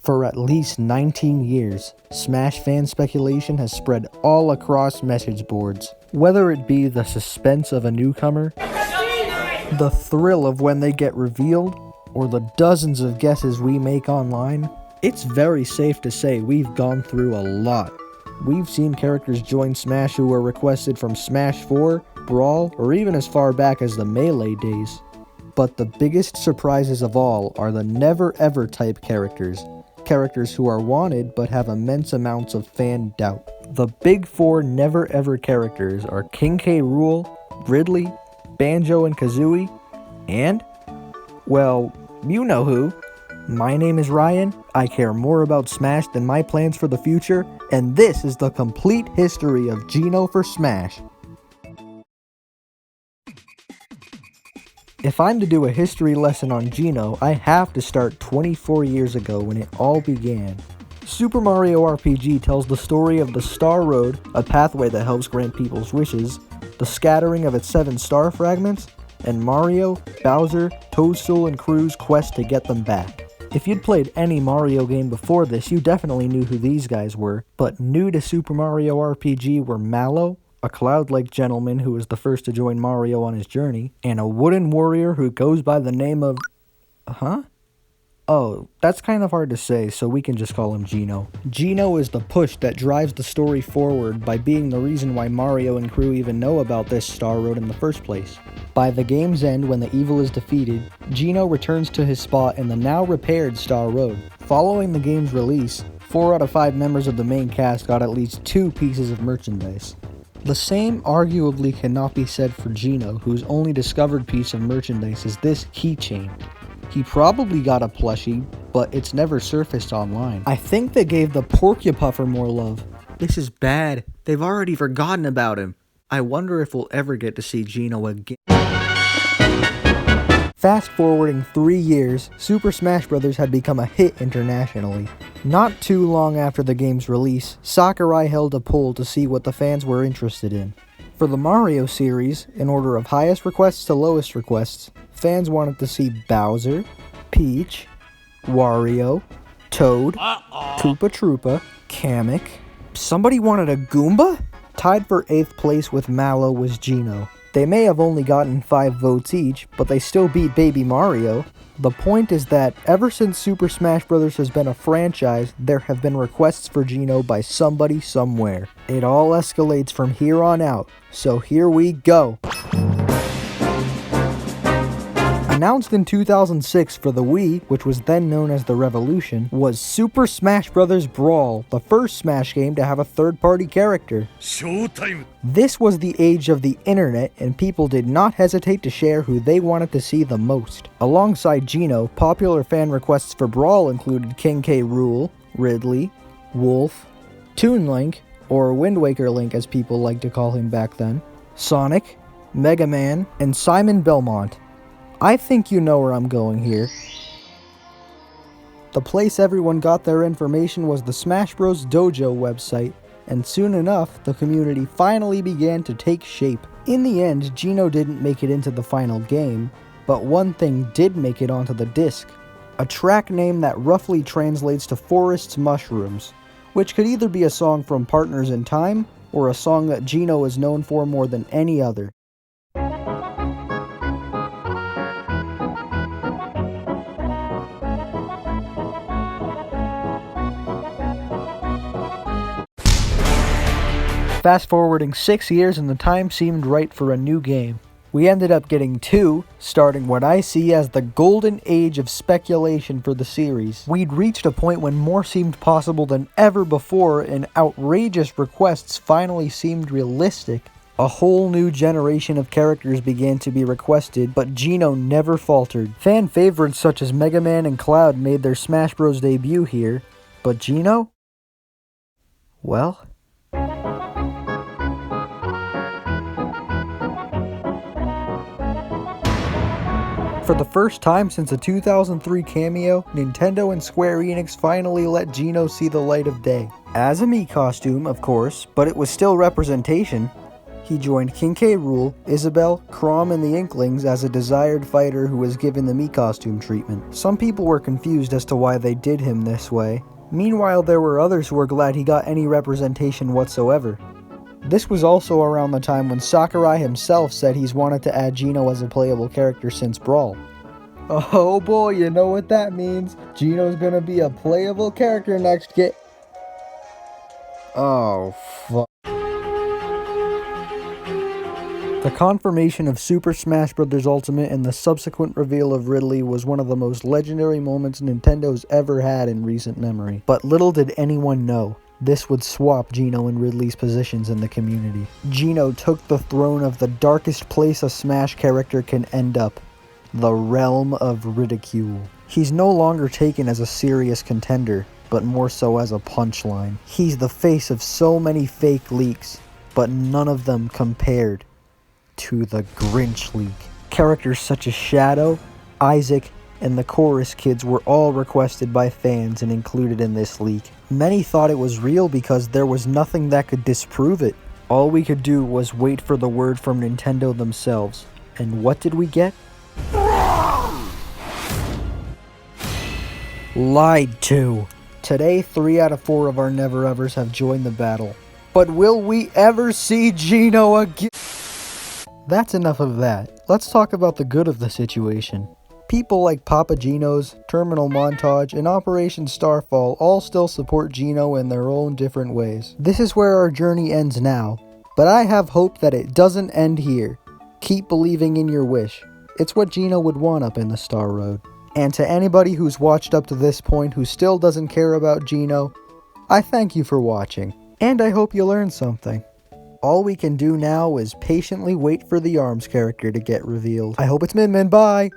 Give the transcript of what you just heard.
For at least 19 years, Smash fan speculation has spread all across message boards. Whether it be the suspense of a newcomer, the thrill of when they get revealed, or the dozens of guesses we make online, it's very safe to say we've gone through a lot. We've seen characters join Smash who were requested from Smash 4, Brawl, or even as far back as the Melee days. But the biggest surprises of all are the never-ever type characters. Characters who are wanted but have immense amounts of fan doubt. The big four never-ever characters are King K. Rool, Ridley, Banjo and Kazooie, and, well, you know who. My name is Ryan, I care more about Smash than my plans for the future, and this is the complete history of Geno for Smash. If I'm to do a history lesson on Geno, I have to start 24 years ago when it all began. Super Mario RPG tells the story of the Star Road, a pathway that helps grant people's wishes, the scattering of its 7 star fragments, and Mario, Bowser, Toadstool, and crew's quest to get them back. If you'd played any Mario game before this, you definitely knew who these guys were, but new to Super Mario RPG were Mallow, a cloud-like gentleman who was the first to join Mario on his journey, and a wooden warrior who goes by the name of... Oh, that's kind of hard to say, so we can just call him Geno. Geno is the push that drives the story forward by being the reason why Mario and crew even know about this Star Road in the first place. By the game's end, when the evil is defeated, Geno returns to his spot in the now repaired Star Road. Following the game's release, 4 out of 5 members of the main cast got at least 2 pieces of merchandise. The same arguably cannot be said for Geno, whose only discovered piece of merchandise is this keychain. He probably got a plushie, but it's never surfaced online. I think they gave the Porcupuffer more love. This is bad. They've already forgotten about him. I wonder if we'll ever get to see Geno again. Fast forwarding 3 years, Super Smash Bros. Had become a hit internationally. Not too long after the game's release, Sakurai held a poll to see what the fans were interested in. For the Mario series, in order of highest requests to lowest requests, fans wanted to see Bowser, Peach, Wario, Toad, Koopa Troopa, Kamek. Somebody wanted a Goomba? Tied for 8th place with Mallow was Geno. They may have only gotten 5 votes each, but they still beat Baby Mario. The point is that ever since Super Smash Bros. Has been a franchise, there have been requests for Geno by somebody somewhere. It all escalates from here on out, so here we go. Announced in 2006 for the Wii, which was then known as the Revolution, was Super Smash Bros. Brawl, the first Smash game to have a third-party character. Showtime! This was the age of the internet, and people did not hesitate to share who they wanted to see the most. Alongside Geno, popular fan requests for Brawl included King K. Rool, Ridley, Wolf, Toon Link, or Wind Waker Link as people liked to call him back then, Sonic, Mega Man, and Simon Belmont. I think you know where I'm going here. The place everyone got their information was the Smash Bros. Dojo website, and soon enough, the community finally began to take shape. In the end, Geno didn't make it into the final game, but one thing did make it onto the disc. A track name that roughly translates to Forest's Mushrooms, which could either be a song from Partners in Time, or a song that Geno is known for more than any other. Fast forwarding 6 years and the time seemed right for a new game. We ended up getting 2, starting what I see as the golden age of speculation for the series. We'd reached a point when more seemed possible than ever before, and outrageous requests finally seemed realistic. A whole new generation of characters began to be requested, but Geno never faltered. Fan favorites such as Mega Man and Cloud made their Smash Bros. Debut here, but Geno? Well... For the first time since a 2003 cameo, Nintendo and Square Enix finally let Geno see the light of day. As a Mii costume, of course, but it was still representation. He joined King K. Rool, Isabel, Chrom, and the Inklings as a desired fighter who was given the Mii costume treatment. Some people were confused as to why they did him this way. Meanwhile, there were others who were glad he got any representation whatsoever. This was also around the time when Sakurai himself said he's wanted to add Geno as a playable character since Brawl. Oh boy, you know what that means. Geno's gonna be a playable character next game. Oh, fuck. The confirmation of Super Smash Bros. Ultimate and the subsequent reveal of Ridley was one of the most legendary moments Nintendo's ever had in recent memory. But little did anyone know, this would swap Geno and Ridley's positions in the community. Geno took the throne of the darkest place a Smash character can end up, the realm of ridicule. He's no longer taken as a serious contender, but more so as a punchline. He's the face of so many fake leaks, but none of them compared to the Grinch leak. Characters such as Shadow, Isaac, and the Chorus Kids were all requested by fans and included in this leak. Many thought it was real because there was nothing that could disprove it. All we could do was wait for the word from Nintendo themselves. And what did we get? Lied to. Today, 3 out of 4 of our never-evers have joined the battle. But will we ever see Geno again? That's enough of that. Let's talk about the good of the situation. People like Papa Geno's, Terminal Montage, and Operation Starfall all still support Geno in their own different ways. This is where our journey ends now, but I have hope that it doesn't end here. Keep believing in your wish. It's what Geno would want up in the Star Road. And to anybody who's watched up to this point who still doesn't care about Geno, I thank you for watching, and I hope you learned something. All we can do now is patiently wait for the ARMS character to get revealed. I hope it's Min Min, bye!